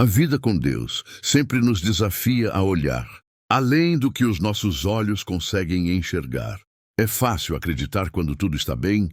A vida com Deus sempre nos desafia a olhar além do que os nossos olhos conseguem enxergar. É fácil acreditar quando tudo está bem,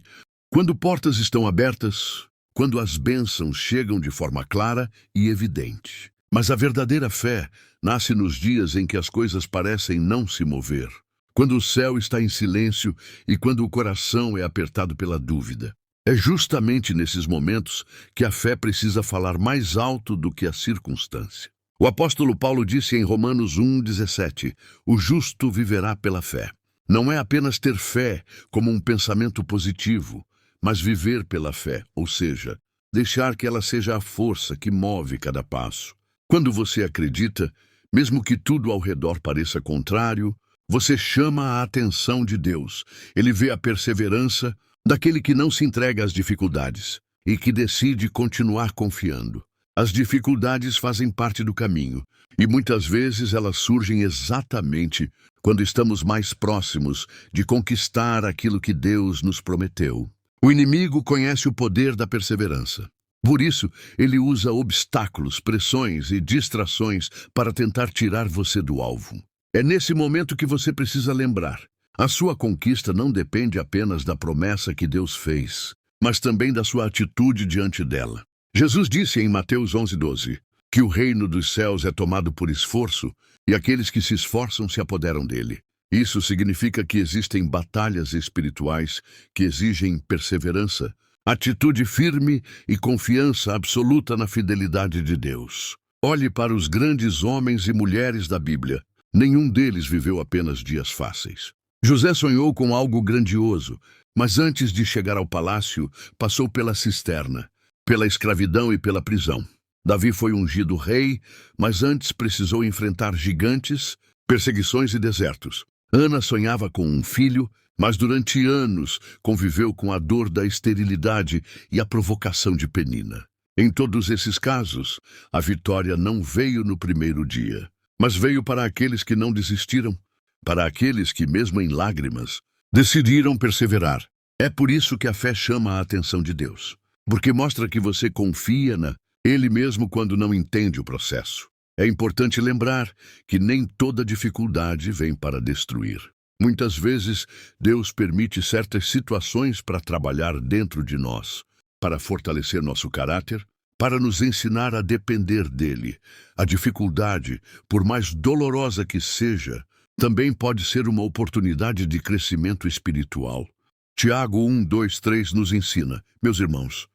quando portas estão abertas, quando as bênçãos chegam de forma clara e evidente. Mas a verdadeira fé nasce nos dias em que as coisas parecem não se mover, quando o céu está em silêncio e quando o coração é apertado pela dúvida. É justamente nesses momentos que a fé precisa falar mais alto do que a circunstância. O apóstolo Paulo disse em Romanos 1,17: o justo viverá pela fé. Não é apenas ter fé como um pensamento positivo, mas viver pela fé, ou seja, deixar que ela seja a força que move cada passo. Quando você acredita, mesmo que tudo ao redor pareça contrário, você chama a atenção de Deus. Ele vê a perseverança daquele que não se entrega às dificuldades e que decide continuar confiando. As dificuldades fazem parte do caminho e muitas vezes elas surgem exatamente quando estamos mais próximos de conquistar aquilo que Deus nos prometeu. O inimigo conhece o poder da perseverança. Por isso, ele usa obstáculos, pressões e distrações para tentar tirar você do alvo. É nesse momento que você precisa lembrar: a sua conquista não depende apenas da promessa que Deus fez, mas também da sua atitude diante dela. Jesus disse em Mateus 11:12 que o reino dos céus é tomado por esforço e aqueles que se esforçam se apoderam dele. Isso significa que existem batalhas espirituais que exigem perseverança, atitude firme e confiança absoluta na fidelidade de Deus. Olhe para os grandes homens e mulheres da Bíblia. Nenhum deles viveu apenas dias fáceis. José sonhou com algo grandioso, mas antes de chegar ao palácio, passou pela cisterna, pela escravidão e pela prisão. Davi foi ungido rei, mas antes precisou enfrentar gigantes, perseguições e desertos. Ana sonhava com um filho, mas durante anos conviveu com a dor da esterilidade e a provocação de Penina. Em todos esses casos, a vitória não veio no primeiro dia, mas veio para aqueles que não desistiram, para aqueles que, mesmo em lágrimas, decidiram perseverar. É por isso que a fé chama a atenção de Deus, porque mostra que você confia nele mesmo quando não entende o processo. É importante lembrar que nem toda dificuldade vem para destruir. Muitas vezes, Deus permite certas situações para trabalhar dentro de nós, para fortalecer nosso caráter, para nos ensinar a depender dele. A dificuldade, por mais dolorosa que seja, também pode ser uma oportunidade de crescimento espiritual. Tiago 1:2-3 nos ensina: meus irmãos,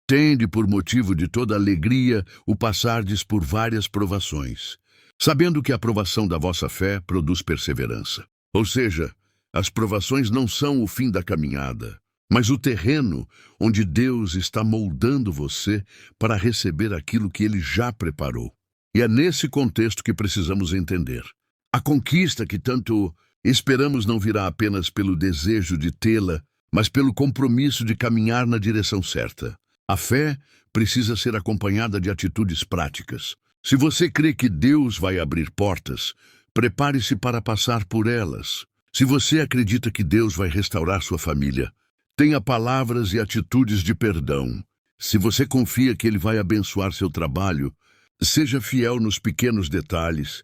tende por motivo de toda alegria o passardes por várias provações, sabendo que a provação da vossa fé produz perseverança. Ou seja, as provações não são o fim da caminhada, mas o terreno onde Deus está moldando você para receber aquilo que Ele já preparou. E é nesse contexto que precisamos entender: a conquista que tanto esperamos não virá apenas pelo desejo de tê-la, mas pelo compromisso de caminhar na direção certa. A fé precisa ser acompanhada de atitudes práticas. Se você crê que Deus vai abrir portas, prepare-se para passar por elas. Se você acredita que Deus vai restaurar sua família, tenha palavras e atitudes de perdão. Se você confia que Ele vai abençoar seu trabalho, seja fiel nos pequenos detalhes.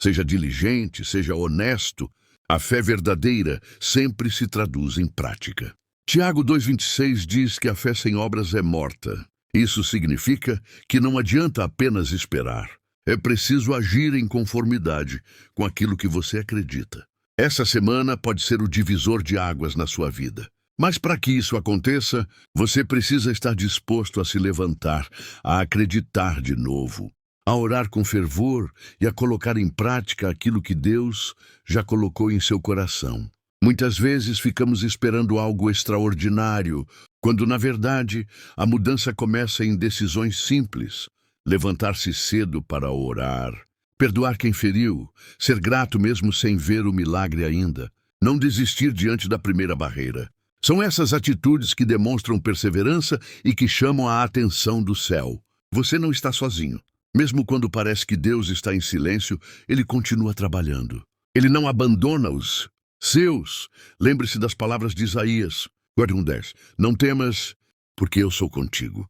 Seja diligente, seja honesto. A fé verdadeira sempre se traduz em prática. Tiago 2,26 diz que a fé sem obras é morta. Isso significa que não adianta apenas esperar. É preciso agir em conformidade com aquilo que você acredita. Essa semana pode ser o divisor de águas na sua vida. Mas para que isso aconteça, você precisa estar disposto a se levantar, a acreditar de novo, a orar com fervor e a colocar em prática aquilo que Deus já colocou em seu coração. Muitas vezes ficamos esperando algo extraordinário, quando, na verdade, a mudança começa em decisões simples: levantar-se cedo para orar, perdoar quem feriu, ser grato mesmo sem ver o milagre ainda, não desistir diante da primeira barreira. São essas atitudes que demonstram perseverança e que chamam a atenção do céu. Você não está sozinho. Mesmo quando parece que Deus está em silêncio, Ele continua trabalhando. Ele não abandona os seus. Lembre-se das palavras de Isaías 41:10. Não temas, porque eu sou contigo.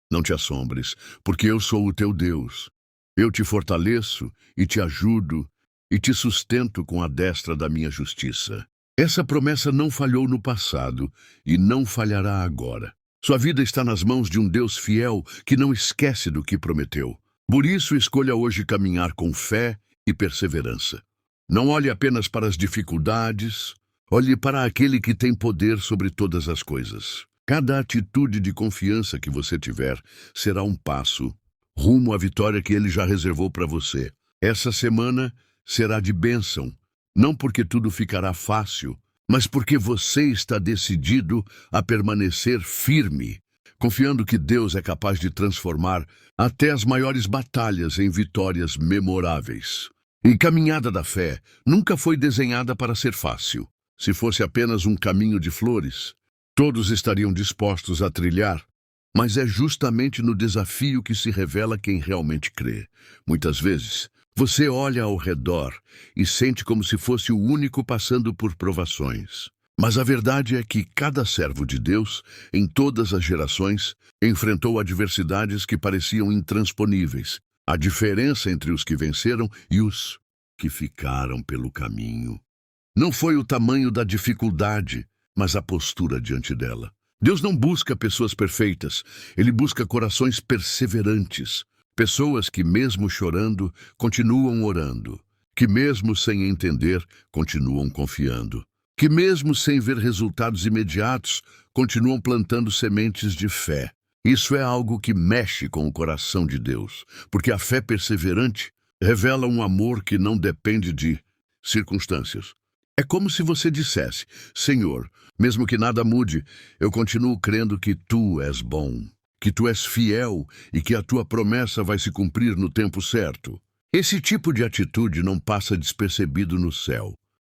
Não te assombres, porque eu sou o teu Deus. Eu te fortaleço e te ajudo e te sustento com a destra da minha justiça. Essa promessa não falhou no passado e não falhará agora. Sua vida está nas mãos de um Deus fiel que não esquece do que prometeu. Por isso, escolha hoje caminhar com fé e perseverança. Não olhe apenas para as dificuldades, olhe para aquele que tem poder sobre todas as coisas. Cada atitude de confiança que você tiver será um passo rumo à vitória que ele já reservou para você. Essa semana será de bênção, não porque tudo ficará fácil, mas porque você está decidido a permanecer firme, confiando que Deus é capaz de transformar até as maiores batalhas em vitórias memoráveis. E caminhada da fé nunca foi desenhada para ser fácil. Se fosse apenas um caminho de flores, todos estariam dispostos a trilhar. Mas é justamente no desafio que se revela quem realmente crê. Muitas vezes, você olha ao redor e sente como se fosse o único passando por provações. Mas a verdade é que cada servo de Deus, em todas as gerações, enfrentou adversidades que pareciam intransponíveis. A diferença entre os que venceram e os que ficaram pelo caminho não foi o tamanho da dificuldade, mas a postura diante dela. Deus não busca pessoas perfeitas, Ele busca corações perseverantes. Pessoas que, mesmo chorando, continuam orando. Que, mesmo sem entender, continuam confiando. Que, mesmo sem ver resultados imediatos, continuam plantando sementes de fé. Isso é algo que mexe com o coração de Deus, porque a fé perseverante revela um amor que não depende de circunstâncias. É como se você dissesse: Senhor, mesmo que nada mude, eu continuo crendo que Tu és bom, que Tu és fiel e que a Tua promessa vai se cumprir no tempo certo. Esse tipo de atitude não passa despercebido no céu.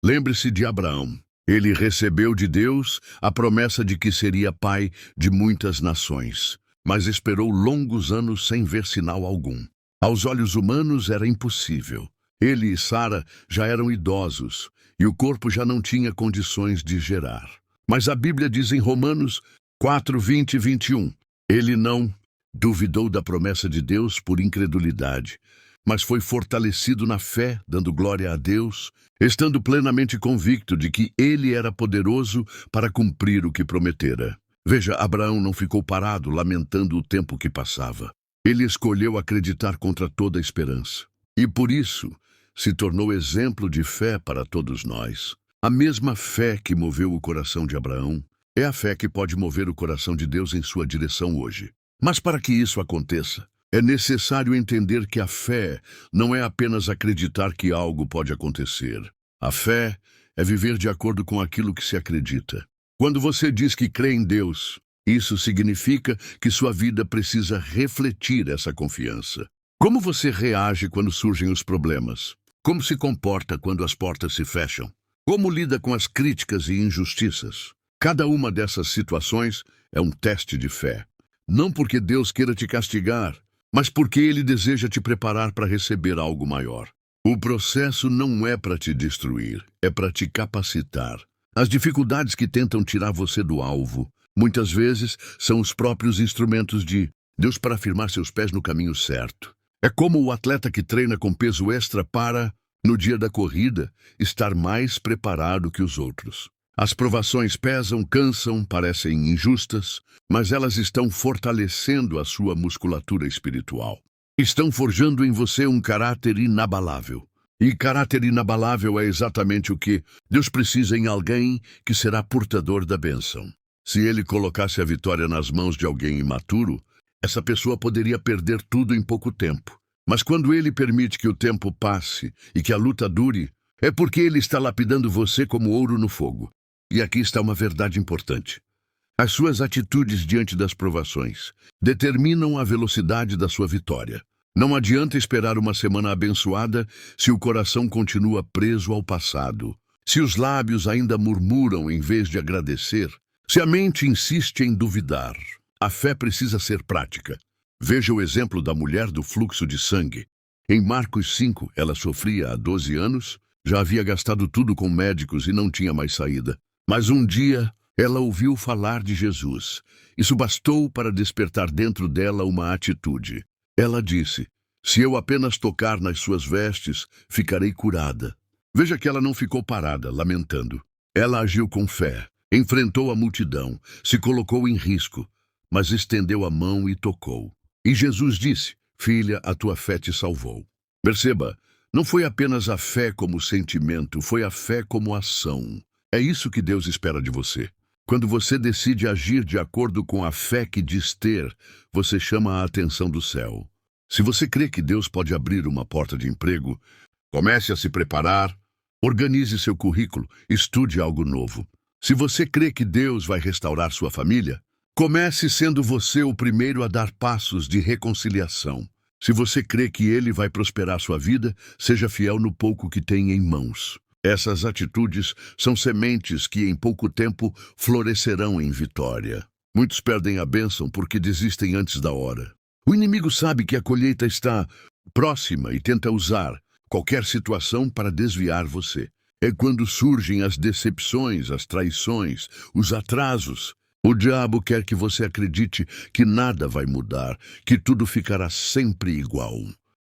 Lembre-se de Abraão. Ele recebeu de Deus a promessa de que seria pai de muitas nações, mas esperou longos anos sem ver sinal algum. Aos olhos humanos era impossível. Ele e Sara já eram idosos e o corpo já não tinha condições de gerar. Mas a Bíblia diz em Romanos 4, 20 e 21, ele não duvidou da promessa de Deus por incredulidade, mas foi fortalecido na fé, dando glória a Deus, estando plenamente convicto de que ele era poderoso para cumprir o que prometera. Veja, Abraão não ficou parado, lamentando o tempo que passava. Ele escolheu acreditar contra toda esperança. E por isso, se tornou exemplo de fé para todos nós. A mesma fé que moveu o coração de Abraão é a fé que pode mover o coração de Deus em sua direção hoje. Mas para que isso aconteça, é necessário entender que a fé não é apenas acreditar que algo pode acontecer. A fé é viver de acordo com aquilo que se acredita. Quando você diz que crê em Deus, isso significa que sua vida precisa refletir essa confiança. Como você reage quando surgem os problemas? Como se comporta quando as portas se fecham? Como lida com as críticas e injustiças? Cada uma dessas situações é um teste de fé. Não porque Deus queira te castigar, mas porque Ele deseja te preparar para receber algo maior. O processo não é para te destruir, é para te capacitar. As dificuldades que tentam tirar você do alvo, muitas vezes, são os próprios instrumentos de Deus para firmar seus pés no caminho certo. É como o atleta que treina com peso extra para, no dia da corrida, estar mais preparado que os outros. As provações pesam, cansam, parecem injustas, mas elas estão fortalecendo a sua musculatura espiritual. Estão forjando em você um caráter inabalável. E caráter inabalável é exatamente o que Deus precisa em alguém que será portador da bênção. Se Ele colocasse a vitória nas mãos de alguém imaturo, essa pessoa poderia perder tudo em pouco tempo. Mas quando Ele permite que o tempo passe e que a luta dure, é porque Ele está lapidando você como ouro no fogo. E aqui está uma verdade importante. As suas atitudes diante das provações determinam a velocidade da sua vitória. Não adianta esperar uma semana abençoada se o coração continua preso ao passado, se os lábios ainda murmuram em vez de agradecer, se a mente insiste em duvidar. A fé precisa ser prática. Veja o exemplo da mulher do fluxo de sangue. Em Marcos 5, ela sofria há 12 anos, já havia gastado tudo com médicos e não tinha mais saída. Mas um dia, ela ouviu falar de Jesus. Isso bastou para despertar dentro dela uma atitude. Ela disse: Se eu apenas tocar nas suas vestes, ficarei curada. Veja que ela não ficou parada, lamentando. Ela agiu com fé, enfrentou a multidão, se colocou em risco, mas estendeu a mão e tocou. E Jesus disse: Filha, a tua fé te salvou. Perceba, não foi apenas a fé como sentimento, foi a fé como ação. É isso que Deus espera de você. Quando você decide agir de acordo com a fé que diz ter, você chama a atenção do céu. Se você crê que Deus pode abrir uma porta de emprego, comece a se preparar, organize seu currículo, estude algo novo. Se você crê que Deus vai restaurar sua família, comece sendo você o primeiro a dar passos de reconciliação. Se você crê que Ele vai prosperar sua vida, seja fiel no pouco que tem em mãos. Essas atitudes são sementes que em pouco tempo florescerão em vitória. Muitos perdem a bênção porque desistem antes da hora. O inimigo sabe que a colheita está próxima e tenta usar qualquer situação para desviar você. É quando surgem as decepções, as traições, os atrasos. O diabo quer que você acredite que nada vai mudar, que tudo ficará sempre igual.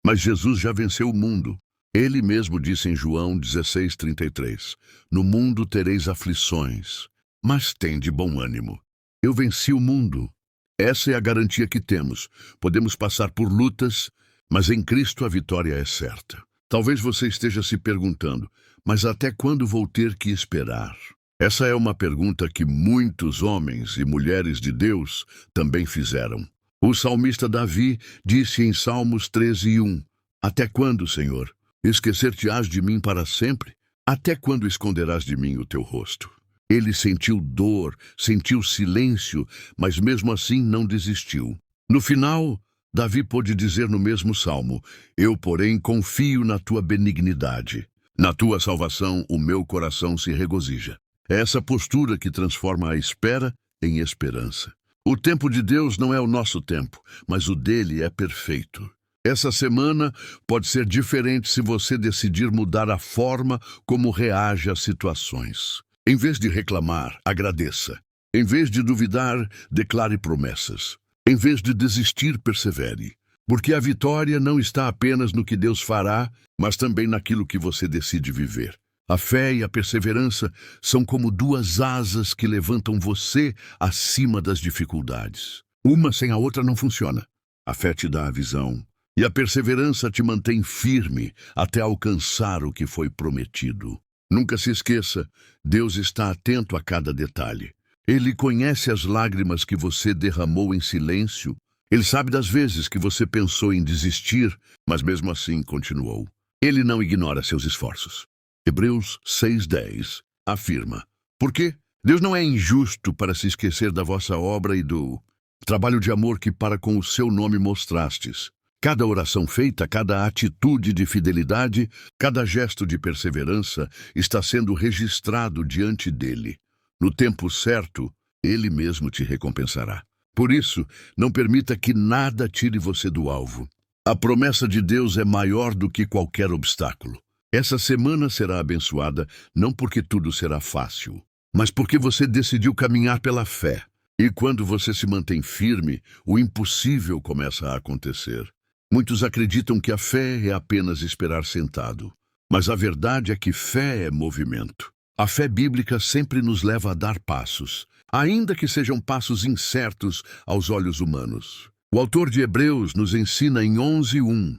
Mas Jesus já venceu o mundo. Ele mesmo disse em João 16:33, No mundo tereis aflições, mas tende bom ânimo. Eu venci o mundo. Essa é a garantia que temos. Podemos passar por lutas, mas em Cristo a vitória é certa. Talvez você esteja se perguntando, mas até quando vou ter que esperar? Essa é uma pergunta que muitos homens e mulheres de Deus também fizeram. O salmista Davi disse em Salmos 13:1, Até quando, Senhor? Esquecer-te-ás de mim para sempre? Até quando esconderás de mim o teu rosto? Ele sentiu dor, sentiu silêncio, mas mesmo assim não desistiu. No final, Davi pôde dizer no mesmo salmo, Eu, porém, confio na tua benignidade. Na tua salvação, o meu coração se regozija. É essa postura que transforma a espera em esperança. O tempo de Deus não é o nosso tempo, mas o dele é perfeito. Essa semana pode ser diferente se você decidir mudar a forma como reage às situações. Em vez de reclamar, agradeça. Em vez de duvidar, declare promessas. Em vez de desistir, persevere. Porque a vitória não está apenas no que Deus fará, mas também naquilo que você decide viver. A fé e a perseverança são como duas asas que levantam você acima das dificuldades. Uma sem a outra não funciona. A fé te dá a visão, e a perseverança te mantém firme até alcançar o que foi prometido. Nunca se esqueça, Deus está atento a cada detalhe. Ele conhece as lágrimas que você derramou em silêncio. Ele sabe das vezes que você pensou em desistir, mas mesmo assim continuou. Ele não ignora seus esforços. Hebreus 6:10 afirma, Por quê? Deus não é injusto para se esquecer da vossa obra e do trabalho de amor que para com o seu nome mostrastes. Cada oração feita, cada atitude de fidelidade, cada gesto de perseverança está sendo registrado diante dele. No tempo certo, ele mesmo te recompensará. Por isso, não permita que nada tire você do alvo. A promessa de Deus é maior do que qualquer obstáculo. Essa semana será abençoada não porque tudo será fácil, mas porque você decidiu caminhar pela fé. E quando você se mantém firme, o impossível começa a acontecer. Muitos acreditam que a fé é apenas esperar sentado, mas a verdade é que fé é movimento. A fé bíblica sempre nos leva a dar passos, ainda que sejam passos incertos aos olhos humanos. O autor de Hebreus nos ensina em 11:1.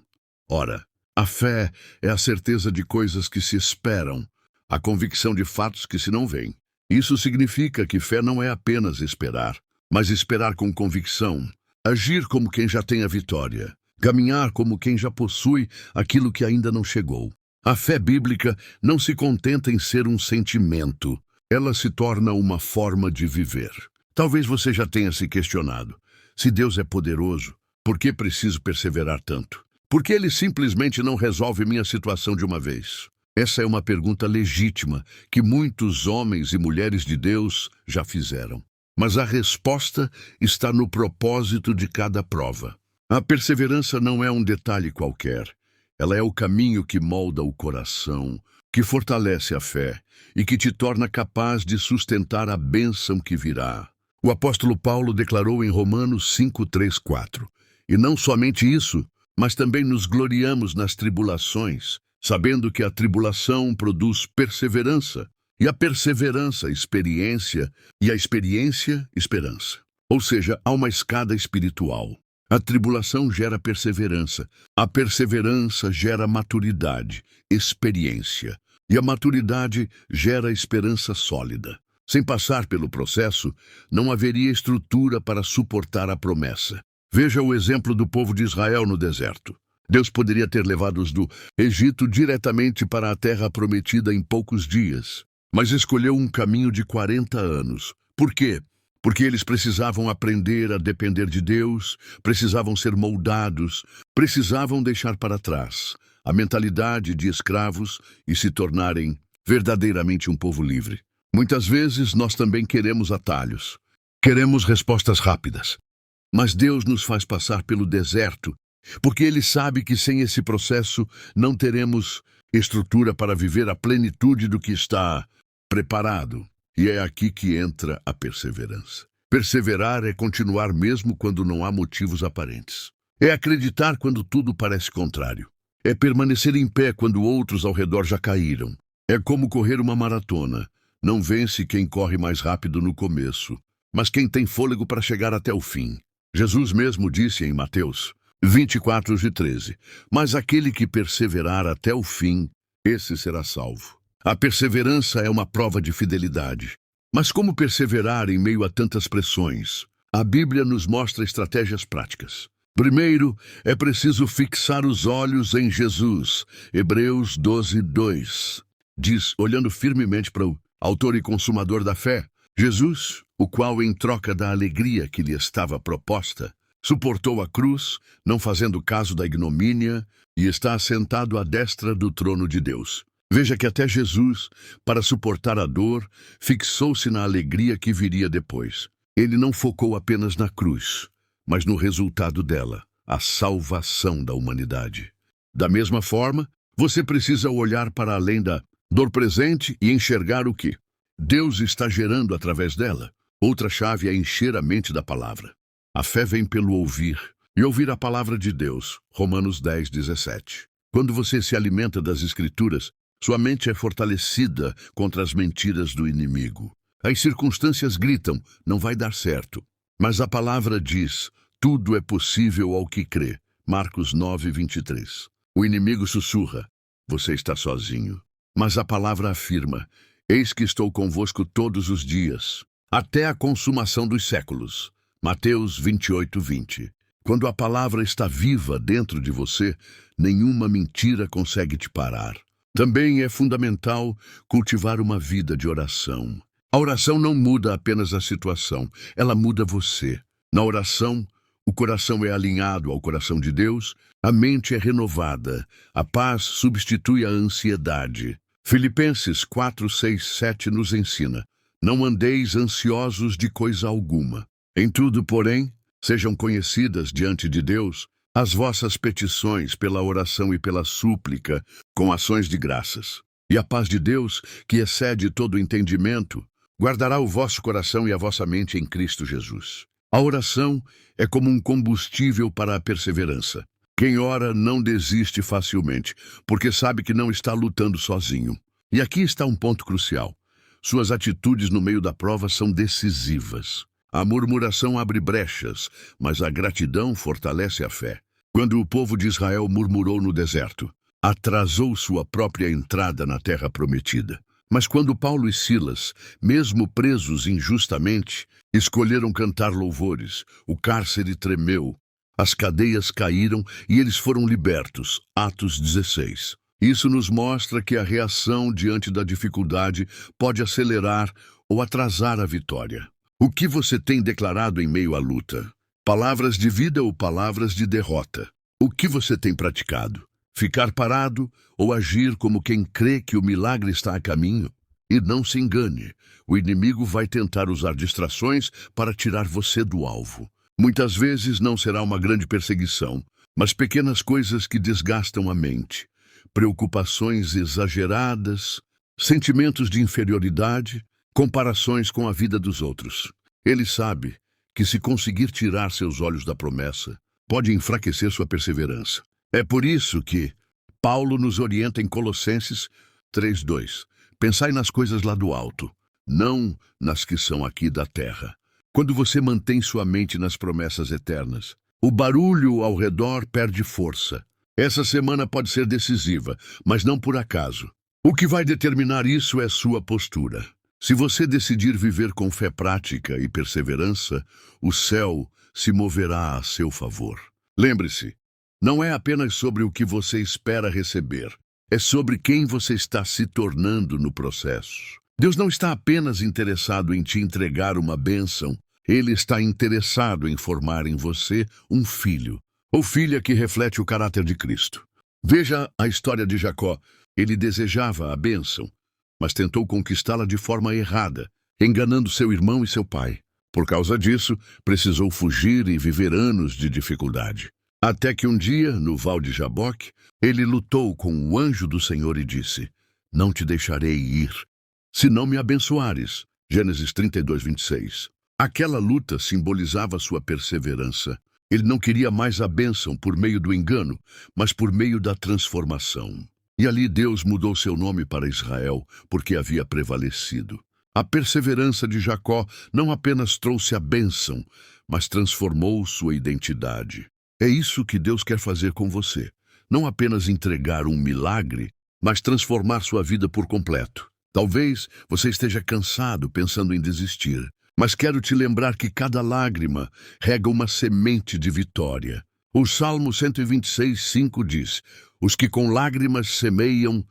Ora, a fé é a certeza de coisas que se esperam, a convicção de fatos que se não veem. Isso significa que fé não é apenas esperar, mas esperar com convicção, agir como quem já tem a vitória, caminhar como quem já possui aquilo que ainda não chegou. A fé bíblica não se contenta em ser um sentimento, ela se torna uma forma de viver. Talvez você já tenha se questionado, se Deus é poderoso, por que preciso perseverar tanto? Por que Ele simplesmente não resolve minha situação de uma vez? Essa é uma pergunta legítima que muitos homens e mulheres de Deus já fizeram. Mas a resposta está no propósito de cada prova. A perseverança não é um detalhe qualquer. Ela é o caminho que molda o coração, que fortalece a fé e que te torna capaz de sustentar a bênção que virá. O apóstolo Paulo declarou em Romanos 5:3-4. E não somente isso, mas também nos gloriamos nas tribulações, sabendo que a tribulação produz perseverança, e a perseverança, experiência, e a experiência, esperança. Ou seja, há uma escada espiritual. A tribulação gera perseverança, a perseverança gera maturidade, experiência, e a maturidade gera esperança sólida. Sem passar pelo processo, não haveria estrutura para suportar a promessa. Veja o exemplo do povo de Israel no deserto. Deus poderia ter levado-os do Egito diretamente para a terra prometida em poucos dias, mas escolheu um caminho de 40 anos. Por quê? Porque eles precisavam aprender a depender de Deus, precisavam ser moldados, precisavam deixar para trás a mentalidade de escravos e se tornarem verdadeiramente um povo livre. Muitas vezes nós também queremos atalhos, queremos respostas rápidas. Mas Deus nos faz passar pelo deserto, porque Ele sabe que sem esse processo não teremos estrutura para viver a plenitude do que está preparado. E é aqui que entra a perseverança. Perseverar é continuar mesmo quando não há motivos aparentes. É acreditar quando tudo parece contrário. É permanecer em pé quando outros ao redor já caíram. É como correr uma maratona. Não vence quem corre mais rápido no começo, mas quem tem fôlego para chegar até o fim. Jesus mesmo disse em Mateus 24:13, mas aquele que perseverar até o fim, esse será salvo. A perseverança é uma prova de fidelidade. Mas como perseverar em meio a tantas pressões? A Bíblia nos mostra estratégias práticas. Primeiro, é preciso fixar os olhos em Jesus. Hebreus 12:2 diz, olhando firmemente para o autor e consumador da fé, Jesus, o qual, em troca da alegria que lhe estava proposta, suportou a cruz, não fazendo caso da ignomínia, e está assentado à destra do trono de Deus. Veja que até Jesus, para suportar a dor, fixou-se na alegria que viria depois. Ele não focou apenas na cruz, mas no resultado dela, a salvação da humanidade. Da mesma forma, você precisa olhar para além da dor presente e enxergar o que Deus está gerando através dela. Outra chave é encher a mente da palavra. A fé vem pelo ouvir, e ouvir a palavra de Deus. Romanos 10:17. Quando você se alimenta das Escrituras, sua mente é fortalecida contra as mentiras do inimigo. As circunstâncias gritam, não vai dar certo. Mas a palavra diz, tudo é possível ao que crê. Marcos 9:23. O inimigo sussurra, você está sozinho. Mas a palavra afirma, eis que estou convosco todos os dias, até a consumação dos séculos. Mateus 28:20. Quando a palavra está viva dentro de você, nenhuma mentira consegue te parar. Também é fundamental cultivar uma vida de oração. A oração não muda apenas a situação, ela muda você. Na oração, o coração é alinhado ao coração de Deus, a mente é renovada, a paz substitui a ansiedade. Filipenses 4:6-7 nos ensina, não andeis ansiosos de coisa alguma. Em tudo, porém, sejam conhecidas diante de Deus as vossas petições pela oração e pela súplica, com ações de graças. E a paz de Deus, que excede todo entendimento, guardará o vosso coração e a vossa mente em Cristo Jesus. A oração é como um combustível para a perseverança. Quem ora não desiste facilmente, porque sabe que não está lutando sozinho. E aqui está um ponto crucial. Suas atitudes no meio da prova são decisivas. A murmuração abre brechas, mas a gratidão fortalece a fé. Quando o povo de Israel murmurou no deserto, atrasou sua própria entrada na terra prometida. Mas quando Paulo e Silas, mesmo presos injustamente, escolheram cantar louvores, o cárcere tremeu, as cadeias caíram e eles foram libertos. Atos 16. Isso nos mostra que a reação diante da dificuldade pode acelerar ou atrasar a vitória. O que você tem declarado em meio à luta? Palavras de vida ou palavras de derrota? O que você tem praticado? Ficar parado ou agir como quem crê que o milagre está a caminho? E não se engane, o inimigo vai tentar usar distrações para tirar você do alvo. Muitas vezes não será uma grande perseguição, mas pequenas coisas que desgastam a mente. Preocupações exageradas, sentimentos de inferioridade, comparações com a vida dos outros. Ele sabe que se conseguir tirar seus olhos da promessa, pode enfraquecer sua perseverança. É por isso que Paulo nos orienta em Colossenses 3:2. Pensai nas coisas lá do alto, não nas que são aqui da terra. Quando você mantém sua mente nas promessas eternas, o barulho ao redor perde força. Essa semana pode ser decisiva, mas não por acaso. O que vai determinar isso é sua postura. Se você decidir viver com fé prática e perseverança, o céu se moverá a seu favor. Lembre-se, não é apenas sobre o que você espera receber, é sobre quem você está se tornando no processo. Deus não está apenas interessado em te entregar uma bênção, Ele está interessado em formar em você um filho, ou filha que reflete o caráter de Cristo. Veja a história de Jacó. Ele desejava a bênção, mas tentou conquistá-la de forma errada, enganando seu irmão e seu pai. Por causa disso, precisou fugir e viver anos de dificuldade. Até que um dia, no Val de Jaboque, ele lutou com o anjo do Senhor e disse: Não te deixarei ir, se não me abençoares. Gênesis 32:26. Aquela luta simbolizava sua perseverança. Ele não queria mais a bênção por meio do engano, mas por meio da transformação. E ali Deus mudou seu nome para Israel, porque havia prevalecido. A perseverança de Jacó não apenas trouxe a bênção, mas transformou sua identidade. É isso que Deus quer fazer com você. Não apenas entregar um milagre, mas transformar sua vida por completo. Talvez você esteja cansado pensando em desistir, mas quero te lembrar que cada lágrima rega uma semente de vitória. O Salmo 126:5 diz: Os que com lágrimas semeiam,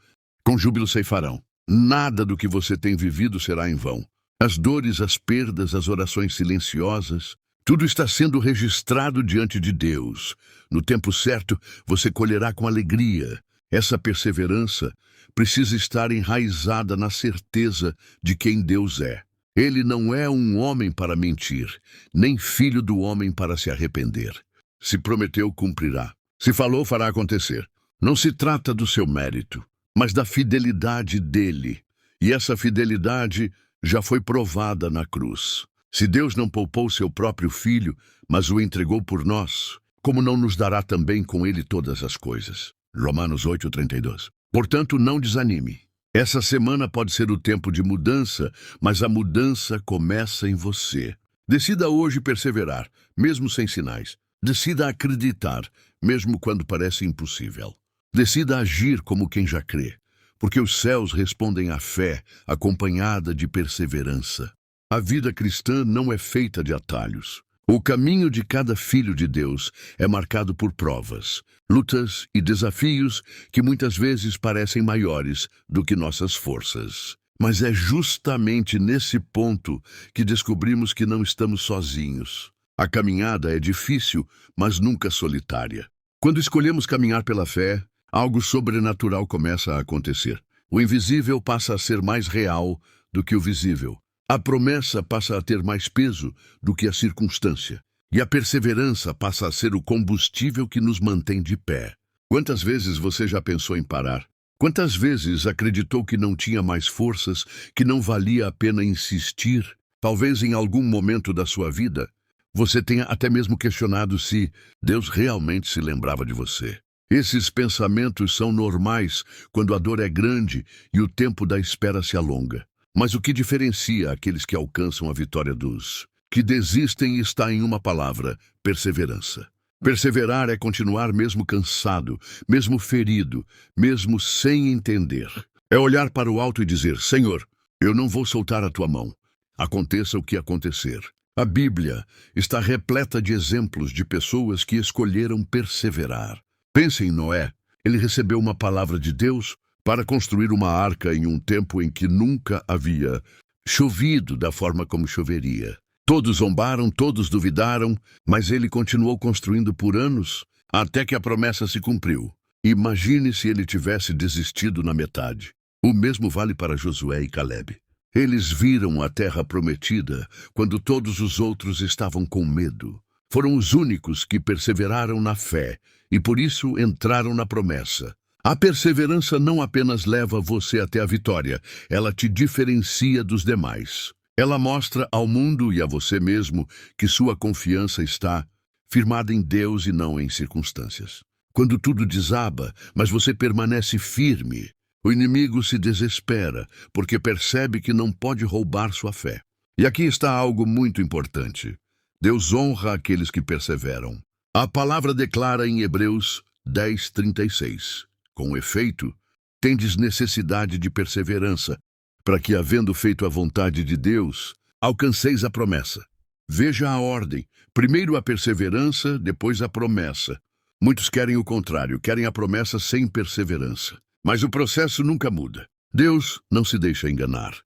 com júbilo ceifarão. Nada do que você tem vivido será em vão. As dores, as perdas, as orações silenciosas, tudo está sendo registrado diante de Deus. No tempo certo, você colherá com alegria. Essa perseverança precisa estar enraizada na certeza de quem Deus é. Ele não é um homem para mentir, nem filho do homem para se arrepender. Se prometeu, cumprirá. Se falou, fará acontecer. Não se trata do seu mérito, mas da fidelidade dele. E essa fidelidade já foi provada na cruz. Se Deus não poupou seu próprio filho, mas o entregou por nós, como não nos dará também com ele todas as coisas? Romanos 8:32. Portanto, não desanime. Essa semana pode ser o tempo de mudança, mas a mudança começa em você. Decida hoje perseverar, mesmo sem sinais. Decida acreditar, mesmo quando parece impossível. Decida agir como quem já crê, porque os céus respondem à fé, acompanhada de perseverança. A vida cristã não é feita de atalhos. O caminho de cada filho de Deus é marcado por provas, lutas e desafios que muitas vezes parecem maiores do que nossas forças. Mas é justamente nesse ponto que descobrimos que não estamos sozinhos. A caminhada é difícil, mas nunca solitária. Quando escolhemos caminhar pela fé, algo sobrenatural começa a acontecer. O invisível passa a ser mais real do que o visível. A promessa passa a ter mais peso do que a circunstância. E a perseverança passa a ser o combustível que nos mantém de pé. Quantas vezes você já pensou em parar? Quantas vezes acreditou que não tinha mais forças, que não valia a pena insistir? Talvez em algum momento da sua vida, você tenha até mesmo questionado se Deus realmente se lembrava de você. Esses pensamentos são normais quando a dor é grande e o tempo da espera se alonga. Mas o que diferencia aqueles que alcançam a vitória dos que desistem está em uma palavra: perseverança. Perseverar é continuar mesmo cansado, mesmo ferido, mesmo sem entender. É olhar para o alto e dizer: Senhor, eu não vou soltar a tua mão. Aconteça o que acontecer. A Bíblia está repleta de exemplos de pessoas que escolheram perseverar. Pense em Noé. Ele recebeu uma palavra de Deus para construir uma arca em um tempo em que nunca havia chovido da forma como choveria. Todos zombaram, todos duvidaram, mas ele continuou construindo por anos, até que a promessa se cumpriu. Imagine se ele tivesse desistido na metade. O mesmo vale para Josué e Calebe. Eles viram a terra prometida quando todos os outros estavam com medo. Foram os únicos que perseveraram na fé e por isso entraram na promessa. A perseverança não apenas leva você até a vitória, ela te diferencia dos demais. Ela mostra ao mundo e a você mesmo que sua confiança está firmada em Deus e não em circunstâncias. Quando tudo desaba, mas você permanece firme, o inimigo se desespera, porque percebe que não pode roubar sua fé. E aqui está algo muito importante. Deus honra aqueles que perseveram. A palavra declara em Hebreus 10:36, com efeito, tendes necessidade de perseverança, para que, havendo feito a vontade de Deus, alcanceis a promessa. Veja a ordem. Primeiro a perseverança, depois a promessa. Muitos querem o contrário, querem a promessa sem perseverança. Mas o processo nunca muda. Deus não se deixa enganar.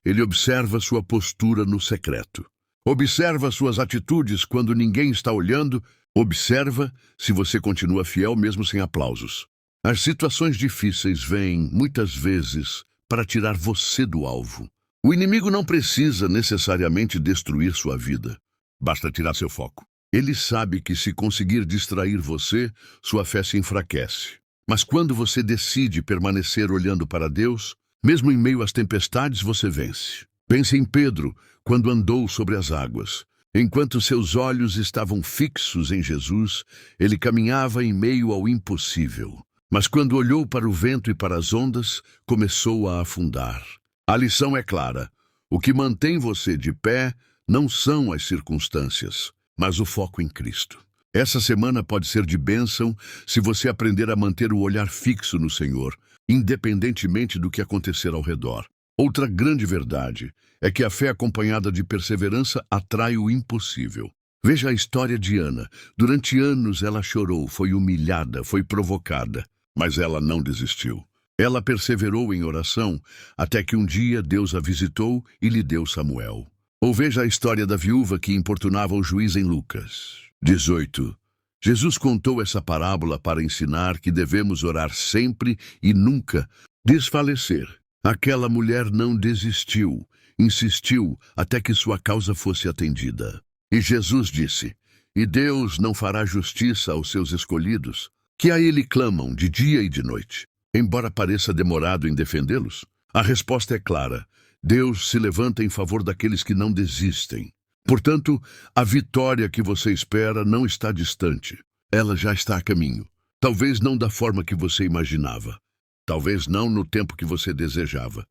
Ele observa sua postura no secreto. Observa suas atitudes quando ninguém está olhando. Observa se você continua fiel mesmo sem aplausos. As situações difíceis vêm, muitas vezes, para tirar você do alvo. O inimigo não precisa necessariamente destruir sua vida. Basta tirar seu foco. Ele sabe que se conseguir distrair você, sua fé se enfraquece. Mas quando você decide permanecer olhando para Deus, mesmo em meio às tempestades, você vence. Pense em Pedro, quando andou sobre as águas. Enquanto seus olhos estavam fixos em Jesus, ele caminhava em meio ao impossível. Mas quando olhou para o vento e para as ondas, começou a afundar. A lição é clara. O que mantém você de pé não são as circunstâncias, mas o foco em Cristo. Essa semana pode ser de bênção se você aprender a manter o olhar fixo no Senhor, independentemente do que acontecer ao redor. Outra grande verdade é que a fé acompanhada de perseverança atrai o impossível. Veja a história de Ana. Durante anos ela chorou, foi humilhada, foi provocada, mas ela não desistiu. Ela perseverou em oração até que um dia Deus a visitou e lhe deu Samuel. Ou veja a história da viúva que importunava o juiz em Lucas 18. Jesus contou essa parábola para ensinar que devemos orar sempre e nunca desfalecer. Aquela mulher não desistiu, insistiu até que sua causa fosse atendida. E Jesus disse: "E Deus não fará justiça aos seus escolhidos, que a Ele clamam de dia e de noite, embora pareça demorado em defendê-los?" A resposta é clara. Deus se levanta em favor daqueles que não desistem. Portanto, a vitória que você espera não está distante. Ela já está a caminho. Talvez não da forma que você imaginava. Talvez não no tempo que você desejava.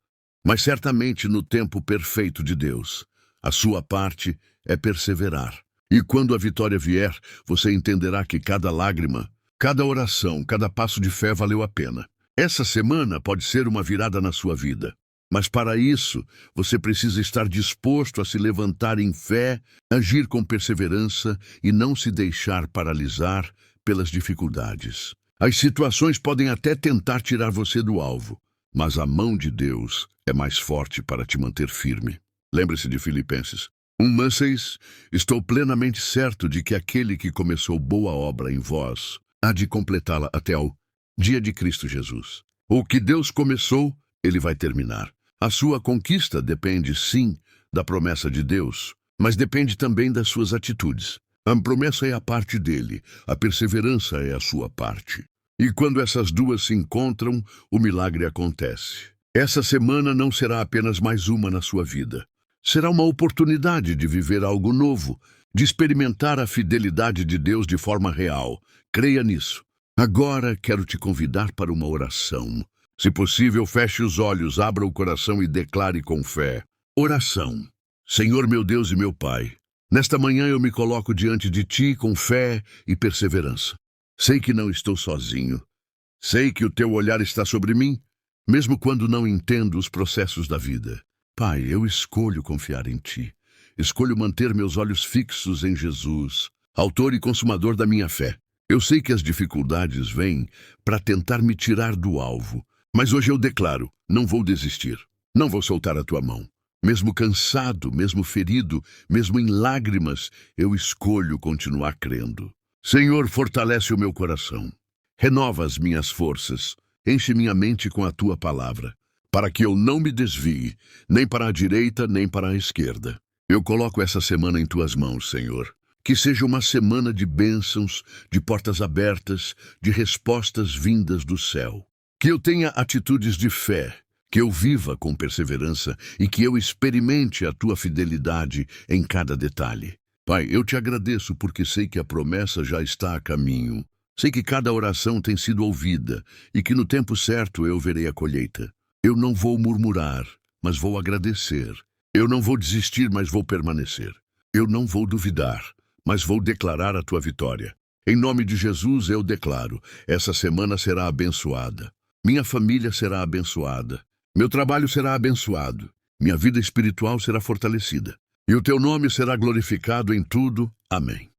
Mas certamente no tempo perfeito de Deus. A sua parte é perseverar. E quando a vitória vier, você entenderá que cada lágrima, cada oração, cada passo de fé valeu a pena. Essa semana pode ser uma virada na sua vida. Mas para isso, você precisa estar disposto a se levantar em fé, agir com perseverança e não se deixar paralisar pelas dificuldades. As situações podem até tentar tirar você do alvo, mas a mão de Deus é mais forte para te manter firme. Lembre-se de Filipenses 1:6. Estou plenamente certo de que aquele que começou boa obra em vós há de completá-la até ao dia de Cristo Jesus. O que Deus começou, Ele vai terminar. A sua conquista depende, sim, da promessa de Deus, mas depende também das suas atitudes. A promessa é a parte dele, a perseverança é a sua parte. E quando essas duas se encontram, o milagre acontece. Essa semana não será apenas mais uma na sua vida. Será uma oportunidade de viver algo novo, de experimentar a fidelidade de Deus de forma real. Creia nisso. Agora quero te convidar para uma oração. Se possível, feche os olhos, abra o coração e declare com fé. Oração. Senhor meu Deus e meu Pai, nesta manhã eu me coloco diante de Ti com fé e perseverança. Sei que não estou sozinho. Sei que o Teu olhar está sobre mim, mesmo quando não entendo os processos da vida. Pai, eu escolho confiar em Ti. Escolho manter meus olhos fixos em Jesus, autor e consumador da minha fé. Eu sei que as dificuldades vêm para tentar me tirar do alvo, mas hoje eu declaro, não vou desistir. Não vou soltar a Tua mão. Mesmo cansado, mesmo ferido, mesmo em lágrimas, eu escolho continuar crendo. Senhor, fortalece o meu coração. Renova as minhas forças. Enche minha mente com a Tua palavra, para que eu não me desvie, nem para a direita, nem para a esquerda. Eu coloco essa semana em Tuas mãos, Senhor. Que seja uma semana de bênçãos, de portas abertas, de respostas vindas do céu. Que eu tenha atitudes de fé, que eu viva com perseverança e que eu experimente a Tua fidelidade em cada detalhe. Pai, eu te agradeço porque sei que a promessa já está a caminho. Sei que cada oração tem sido ouvida e que no tempo certo eu verei a colheita. Eu não vou murmurar, mas vou agradecer. Eu não vou desistir, mas vou permanecer. Eu não vou duvidar, mas vou declarar a tua vitória. Em nome de Jesus eu declaro, essa semana será abençoada. Minha família será abençoada. Meu trabalho será abençoado. Minha vida espiritual será fortalecida. E o teu nome será glorificado em tudo. Amém.